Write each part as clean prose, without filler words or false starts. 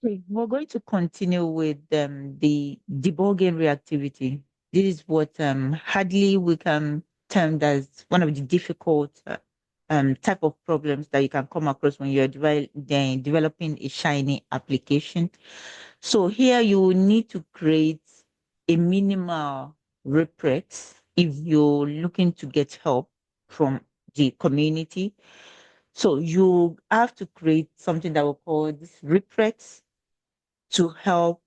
Okay, we're going to continue with the debugging reactivity. This is what hardly we can term as one of the difficult type of problems that you can come across when you're developing a Shiny application. So here you will need to create a minimal reprex if you're looking to get help from the community. So you have to create something that we call this reprex to help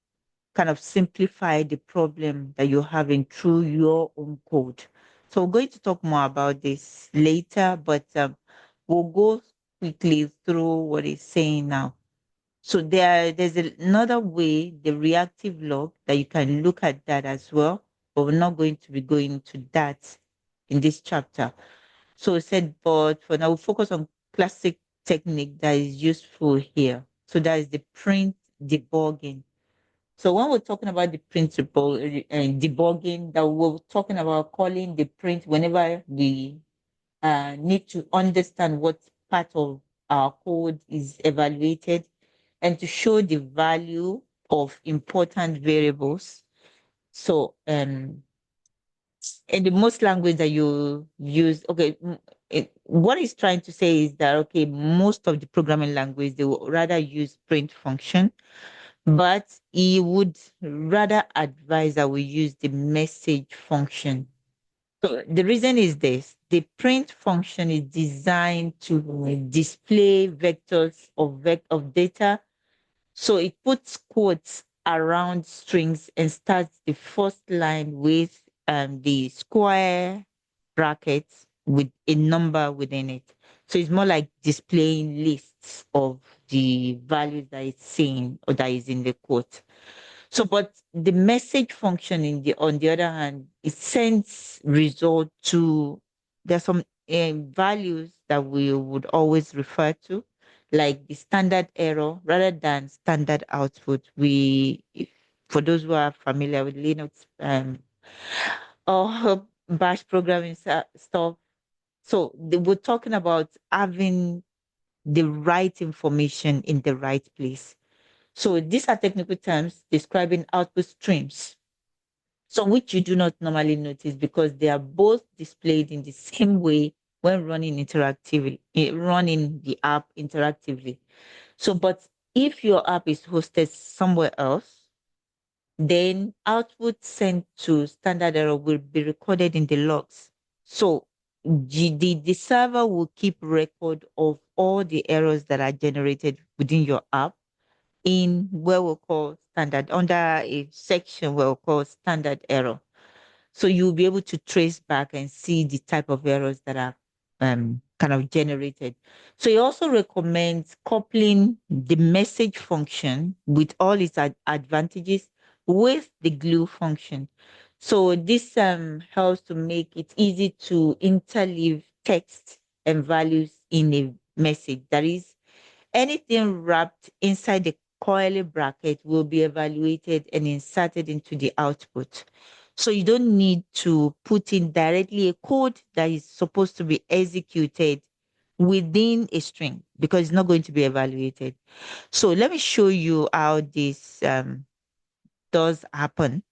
kind of simplify the problem that you're having through your own code. So we're going to talk more about this later, but we'll go quickly through what it's saying now. So there's another way, the reactive log, that you can look at that as well, but we're not going to be going to that in this chapter. So it said, but for now, we'll focus on classic technique that is useful here. So that is the print debugging. So when we're talking about the principle and debugging, that we're talking about calling the print whenever we need to understand what part of our code is evaluated and to show the value of important variables. So in the most language that you use, okay, what it's trying to say is that, okay, most of the programming language, they will rather use print function, but he would rather advise that we use the message function. So the reason is this: the print function is designed to display vectors of data. So it puts quotes around strings and starts the first line with the square brackets with a number within it. So it's more like displaying lists of the values that it's saying or that is in the quote. So, but the message function on the other hand, it sends result to, there's some values that we would always refer to, like the standard error rather than standard output. For those who are familiar with Linux or Bash programming stuff, so we're talking about having the right information in the right place. So these are technical terms describing output streams. So which you do not normally notice because they are both displayed in the same way when running the app interactively. So, but if your app is hosted somewhere else, then output sent to standard error will be recorded in the logs. So the server will keep record of all the errors that are generated within your app in where we'll call standard, under a section where we'll call standard error. So you'll be able to trace back and see the type of errors that are kind of generated. So he also recommends coupling the message function with all its advantages with the glue function. So this helps to make it easy to interleave text and values in a message. That is, anything wrapped inside the curly bracket will be evaluated and inserted into the output. So you don't need to put in directly a code that is supposed to be executed within a string because it's not going to be evaluated. So let me show you how this does happen.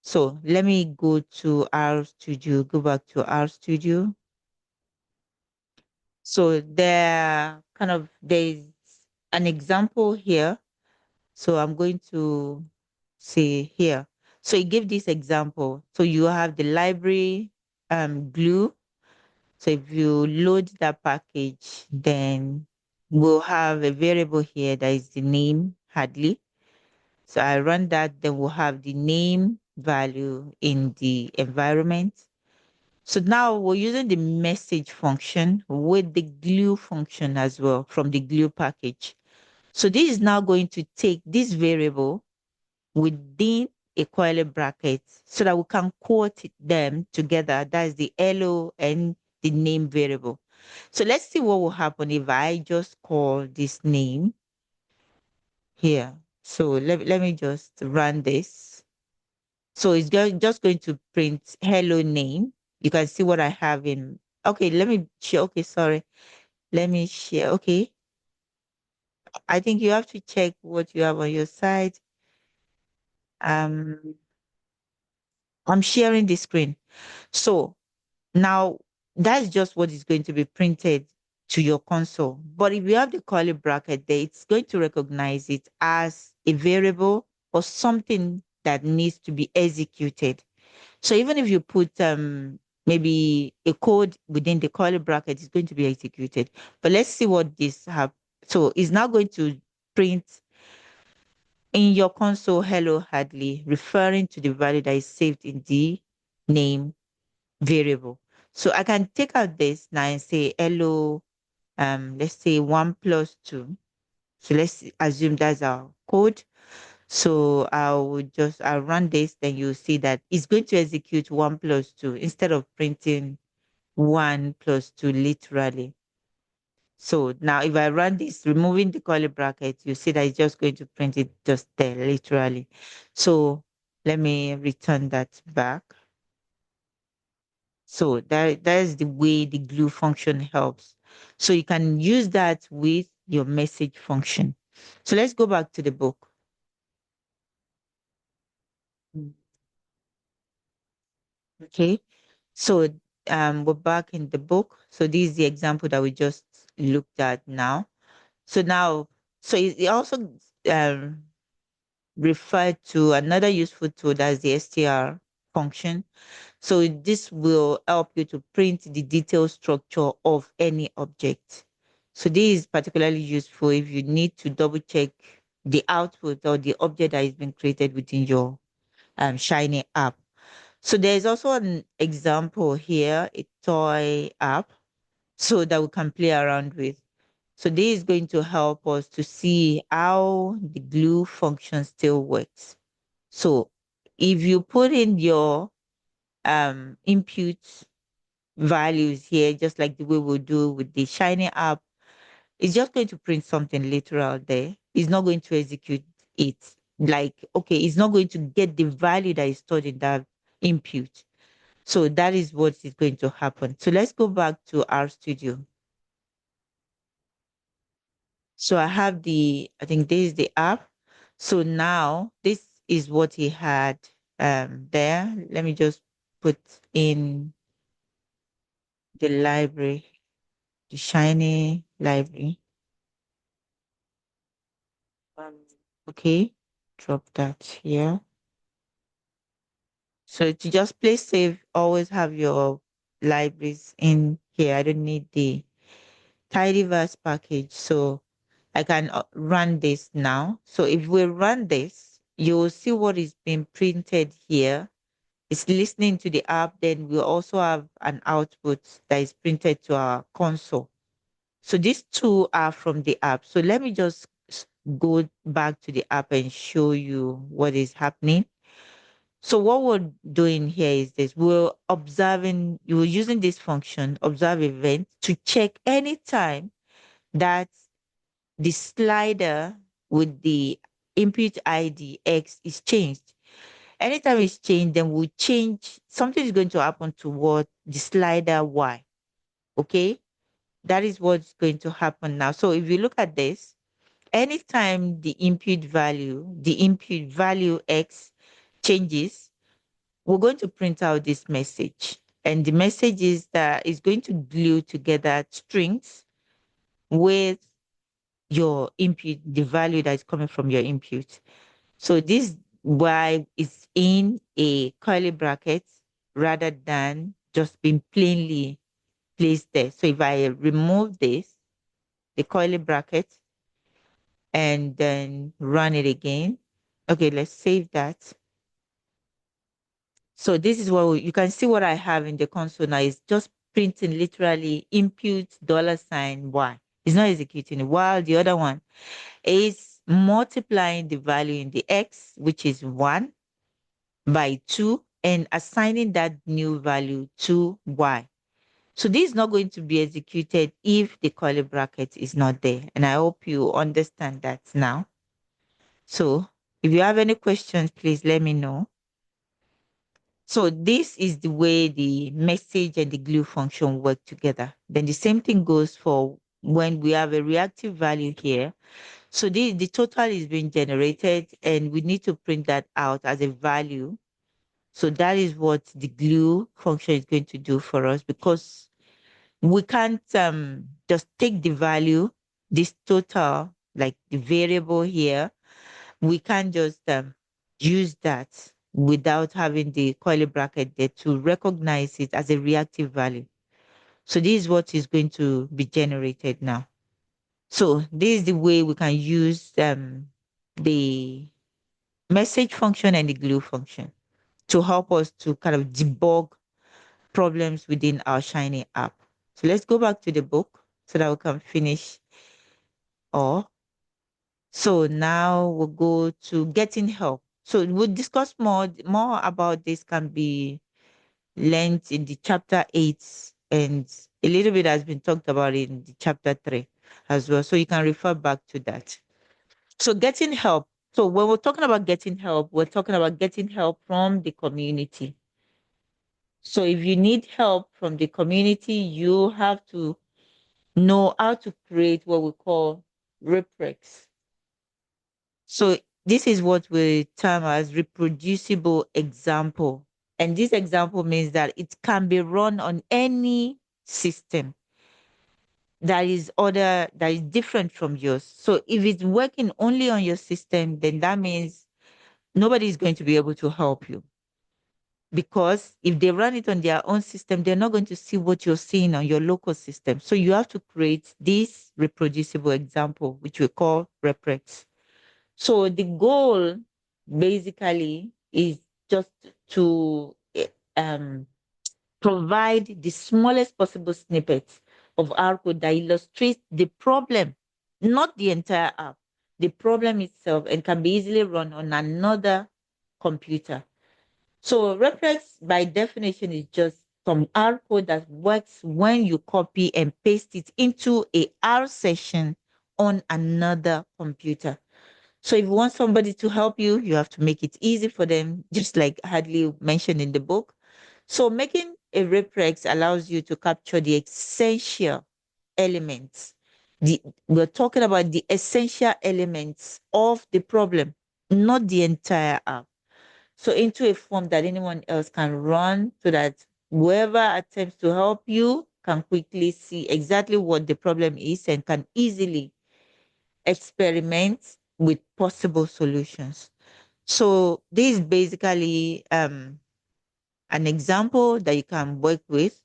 So let me go to RStudio, go back to RStudio. So there's an example here. So I'm going to say here. So he gave this example. So you have the library glue. So if you load that package, then we'll have a variable here that is the name Hadley. So I run that, then we'll have the name value in the environment. So now we're using the message function with the glue function as well from the glue package. So this is now going to take this variable within a curly bracket so that we can quote them together. That's the LO and the name variable. So let's see what will happen if I just call this name here. So let me just run this. So it's just going to print hello name. You can see what I have in. Okay, let me share. Okay, sorry. Let me share. Okay. I think you have to check what you have on your side. Um, I'm sharing the screen. So now that's just what is going to be printed to your console. But if you have the curly bracket there, it's going to recognize it as a variable or something that needs to be executed. So even if you put maybe a code within the curly bracket, it's going to be executed. But let's see what this have. So it's now going to print in your console, hello Hadley, referring to the value that is saved in the name variable. So I can take out this now and say hello, let's say 1 plus 2. So let's assume that's our code. So I'll run this, then you'll see that it's going to execute 1 plus 2 instead of printing 1 plus 2 literally. So now if I run this, removing the curly bracket, you see that it's just going to print it just there, literally. So let me return that back. So that is the way the glue function helps. So you can use that with your message function. So let's go back to the book. Mm. Okay. So we're back in the book. So this is the example that we just looked at now. So now, so it also um refer to another useful tool, that's the str function. So this will help you to print the detailed structure of any object. So this is particularly useful if you need to double check the output or the object that has been created within your Shiny app. So there's also an example here, a toy app, so that we can play around with. So this is going to help us to see how the glue function still works. So if you put in your input values here, just like the way we do with the Shiny app, it's just going to print something literal there. It's not going to execute it. Like, okay, it's not going to get the value that is stored in that input. So that is what is going to happen. So let's go back to our studio. So I have I think this is the app. So now this is what he had there. Let me just put in the library, the Shiny library. Um, okay, drop that here. So to just play safe, always have your libraries in here. I don't need the tidyverse package. So I can run this now. So if we run this, you'll see what is being printed here. It's listening to the app. Then we'll also have an output that is printed to our console. So these two are from the app. So let me just go back to the app and show you what is happening. So what we're doing here is this. You're using this function, observe event, to check anytime that the slider with the input ID X is changed. Anytime it's changed, then we change, something is going to happen to what the slider Y. Okay? That is what's going to happen now. So if you look at this, anytime the input value X changes, we're going to print out this message. And the message is that it's going to glue together strings with your input, the value that is coming from your input. So this Y is in a curly bracket rather than just being plainly placed there. So if I remove this, the curly bracket, and then run it again. Okay, let's save that. So this is you can see what I have in the console now. It's just printing literally input $Y. It's not executing it, while the other one is multiplying the value in the X, which is 1 by 2, and assigning that new value to Y. So this is not going to be executed if the curly bracket is not there. And I hope you understand that now. So if you have any questions, please let me know. So this is the way the message and the glue function work together. Then the same thing goes for when we have a reactive value here. So the total is being generated, and we need to print that out as a value. So that is what the glue function is going to do for us, because we can't just take the value, this total, like the variable here. We can't just use that without having the curly bracket there to recognize it as a reactive value. So this is what is going to be generated now. So this is the way we can use the message function and the glue function to help us to kind of debug problems within our Shiny app. So let's go back to the book so that we can finish all. So now we'll go to getting help. So we'll discuss more about this can be learned in the chapter 8, and a little bit has been talked about in the chapter 3 as well. So you can refer back to that. So getting help. So when we're talking about getting help, we're talking about getting help from the community. So if you need help from the community, you have to know how to create what we call rubrics. So this is what we term as reproducible example. And this example means that it can be run on any system that is different from yours. So if it's working only on your system, then that means nobody is going to be able to help you. Because if they run it on their own system, they're not going to see what you're seeing on your local system. So you have to create this reproducible example, which we call reprex. So the goal basically is just to um, provide the smallest possible snippets of our code that illustrates the problem, not the entire app, the problem itself, and can be easily run on another computer. So reference by definition is just some R code that works when you copy and paste it into a R session on another computer. So if you want somebody to help you, you have to make it easy for them, just like Hadley mentioned in the book. So making a reprex allows you to capture the essential elements. We're talking about the essential elements of the problem, not the entire app. So into a form that anyone else can run so that whoever attempts to help you can quickly see exactly what the problem is and can easily experiment with possible solutions. So this is basically an example that you can work with.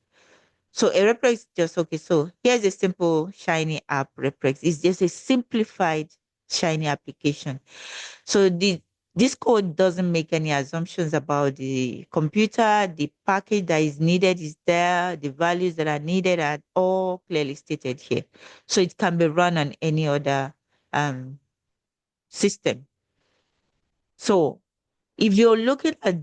So a reprex is just okay. So here's a simple Shiny app reprex. It's just a simplified Shiny application. So this code doesn't make any assumptions about the computer. The package that is needed is there. The values that are needed are all clearly stated here. So it can be run on any other um, system. So if you're looking at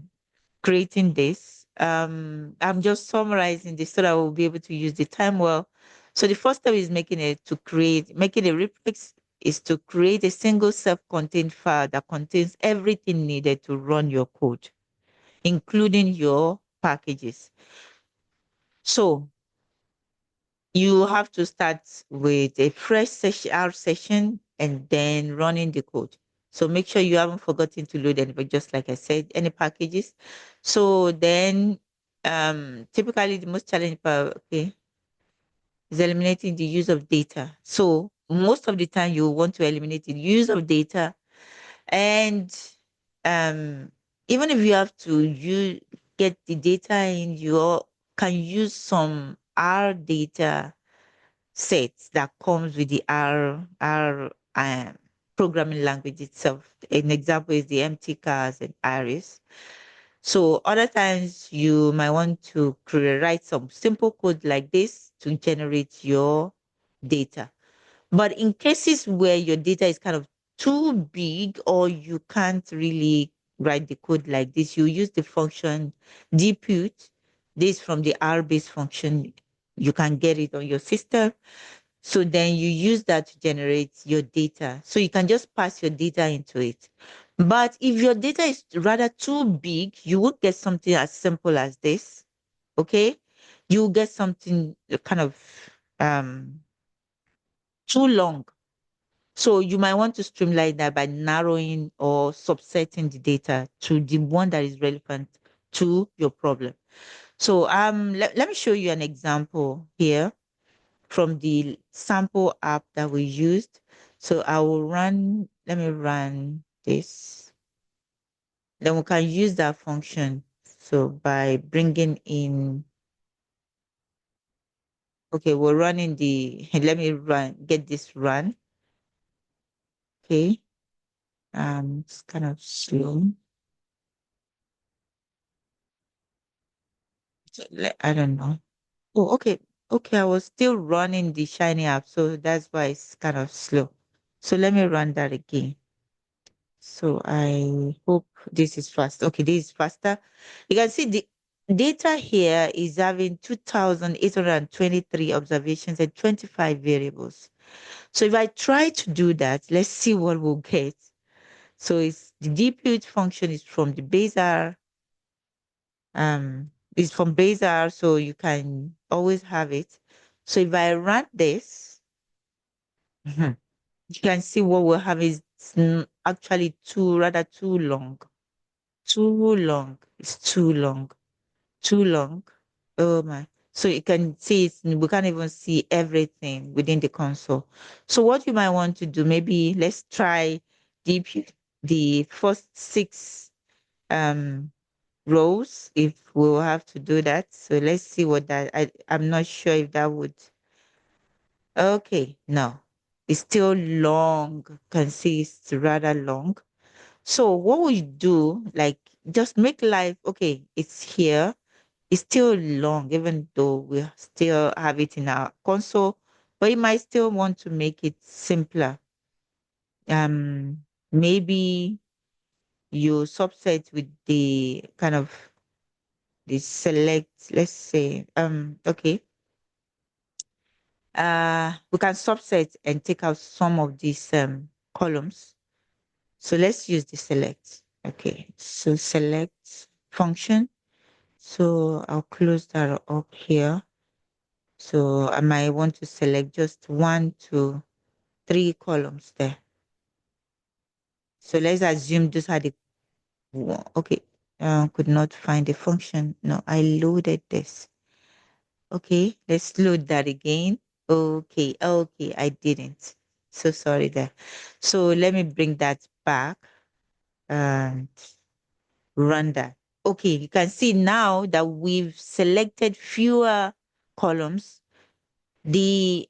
creating this, I'm just summarizing this so that we'll be able to use the time well. So the first step is making a reprex is to create a single self-contained file that contains everything needed to run your code, including your packages. So you have to start with a fresh session, R session, and then running the code. So make sure you haven't forgotten to load any, but just like I said, any packages. So then typically the most challenging part, okay, is eliminating the use of data. So most of the time you want to eliminate the use of data. And um even if you have to get the data in, you can use some R data sets that comes with the R programming language itself. An example is the MT cars and Iris. So other times you might want to write some simple code like this to generate your data. But in cases where your data is kind of too big or you can't really write the code like this, you use the function deput. This from the R-based function. You can get it on your system. So then you use that to generate your data. So you can just pass your data into it. But if your data is rather too big, you would get something as simple as this. Okay. You get something kind of um too long. So you might want to streamline that by narrowing or subsetting the data to the one that is relevant to your problem. So let me show you an example here from the sample app that we used. So I will let me run this. Then we can use that function. So by bringing in, okay, we're running let me get this run. Okay. It's kind of slow. So I don't know. Oh, okay. Okay, I was still running the Shiny app, so that's why it's kind of slow. So let me run that again. So I hope this is fast. Okay, this is faster. You can see the data here is having 2,823 observations and 25 variables. So if I try to do that, let's see what we'll get. So it's the DPH function is from the base R, is from base R, so you can always have it. So if I run this, you can see what we'll have is actually rather too long. Too long. It's too long. Too long. Oh my. So you can see we can't even see everything within the console. So what you might want to do, maybe let's try the the first six um rows if we'll have to do that. So let's see what I'm not sure if that would. Okay, no. It's still long. Can see it's rather long. So what we do, like just make life okay, it's here. It's still long, even though we still have it in our console, but you might still want to make it simpler. Maybe you subset with the kind of the select, let's say, okay. We can subset and take out some of these columns. So let's use the select. Okay, so select function. So I'll close that up here. So I might want to select just 1, 2, 3 columns there. So let's assume those are the okay. Could not find the function. No, I loaded this. Okay, let's load that again. Okay, okay, I didn't. So sorry there. So let me bring that back and run that. Okay, you can see now that we've selected fewer columns. The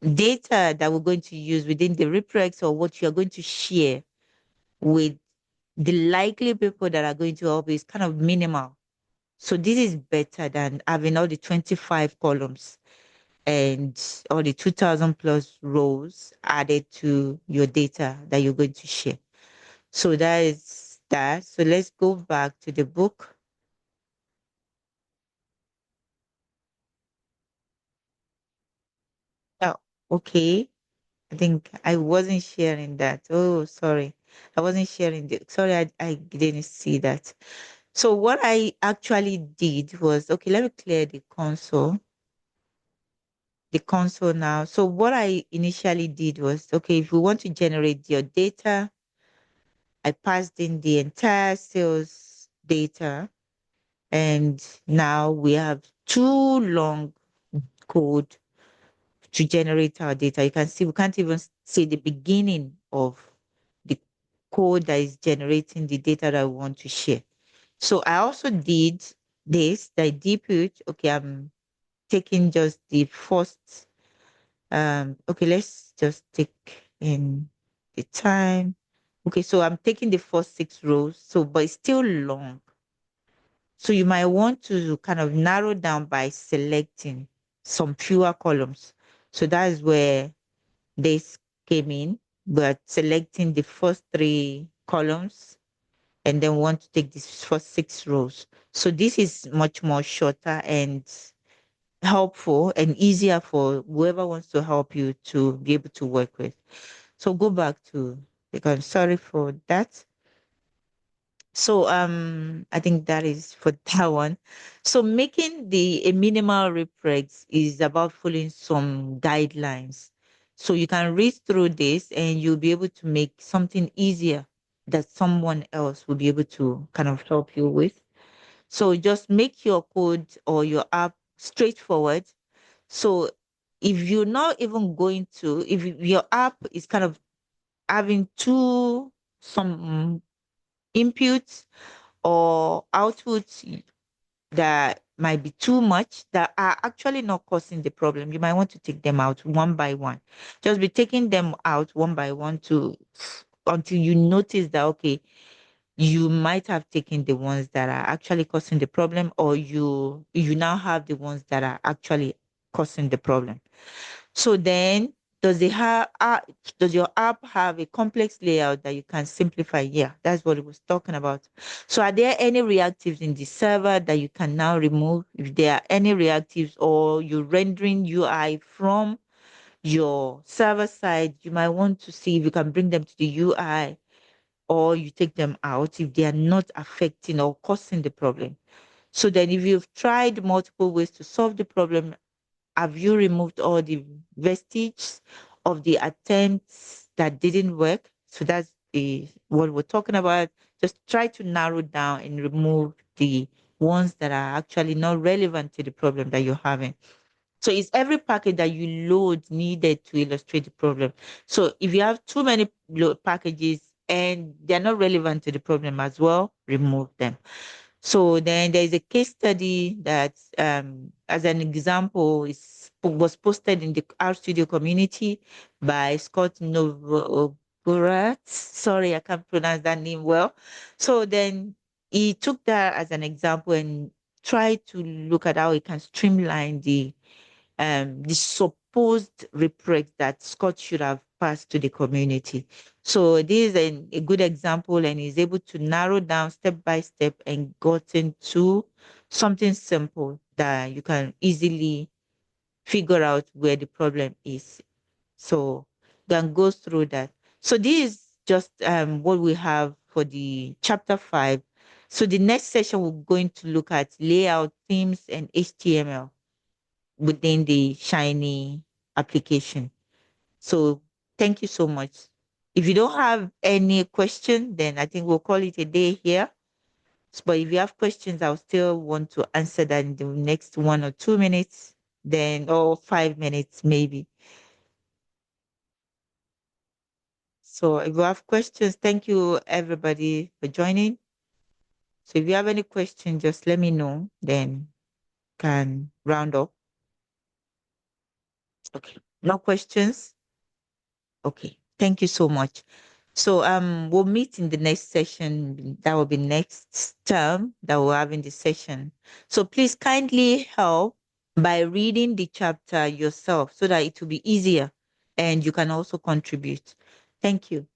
data that we're going to use within the reprex or what you're going to share with the likely people that are going to help is kind of minimal. So this is better than having all the 25 columns and all the 2,000 plus rows added to your data that you're going to share. So that is that. So let's go back to the book. Oh, okay. I think I wasn't sharing that. Oh, sorry. I wasn't sharing the sorry, I didn't see that. So what I actually did was okay, let me clear the console now. So what I initially did was okay, if you want to generate your data, I passed in the entire sales data, and now we have too long code to generate our data. You can see we can't even see the beginning of the code that is generating the data that we want to share. So I also did this, the deep root. Okay, I'm taking just the first, okay, let's just take in the time. Okay, so I'm taking the first 6 rows, so but it's still long. So you might want to kind of narrow down by selecting some fewer columns. So that is where this came in, but selecting the first 3 columns and then want to take this first 6 rows. So this is much more shorter and helpful and easier for whoever wants to help you to be able to work with. So go back to because sorry for that. So I think that is for that one. So making the a minimal reprex is about following some guidelines. So you can read through this and you'll be able to make something easier that someone else will be able to kind of help you with. So just make your code or your app straightforward. So if you're not even going to, if your app is kind of having some inputs or outputs that might be too much that are actually not causing the problem, you might want to take them out one by one. Just be taking them out one by one to until you notice that okay, you might have taken the ones that are actually causing the problem, or you now have the ones that are actually causing the problem. So then, does your app have a complex layout that you can simplify? Yeah, that's what it was talking about. So are there any reactives in the server that you can now remove? If there are any reactives or you're rendering UI from your server side, you might want to see if you can bring them to the UI or you take them out if they are not affecting or causing the problem. So then if you've tried multiple ways to solve the problem, have you removed all the vestiges of the attempts that didn't work? So that's the what we're talking about. Just try to narrow down and remove the ones that are actually not relevant to the problem that you're having. So it's every package that you load needed to illustrate the problem. So if you have too many packages and they're not relevant to the problem as well, remove them. So then there is a case study that, as an example, was posted in the RStudio community by Scott Novogoratz. Sorry, I can't pronounce that name well. So then he took that as an example and tried to look at how he can streamline the supposed reprint that Scott should have passed to the community. So this is a good example, and he's able to narrow down step by step and gotten to something simple that you can easily figure out where the problem is. So then go through that. So this is just what we have for the chapter 5. So the next session we're going to look at layout, themes, and HTML within the Shiny application. So thank you so much. If you don't have any question, then I think we'll call it a day here. But if you have questions, I'll still want to answer that in the next 1 or 2 minutes, then or 5 minutes maybe. So if you have questions, thank you everybody for joining. So if you have any questions, just let me know, then can round up. Okay. No questions? Okay. Thank you so much. So we'll meet in the next session. That will be next term that we'll have in the session. So please kindly help by reading the chapter yourself so that it will be easier and you can also contribute. Thank you.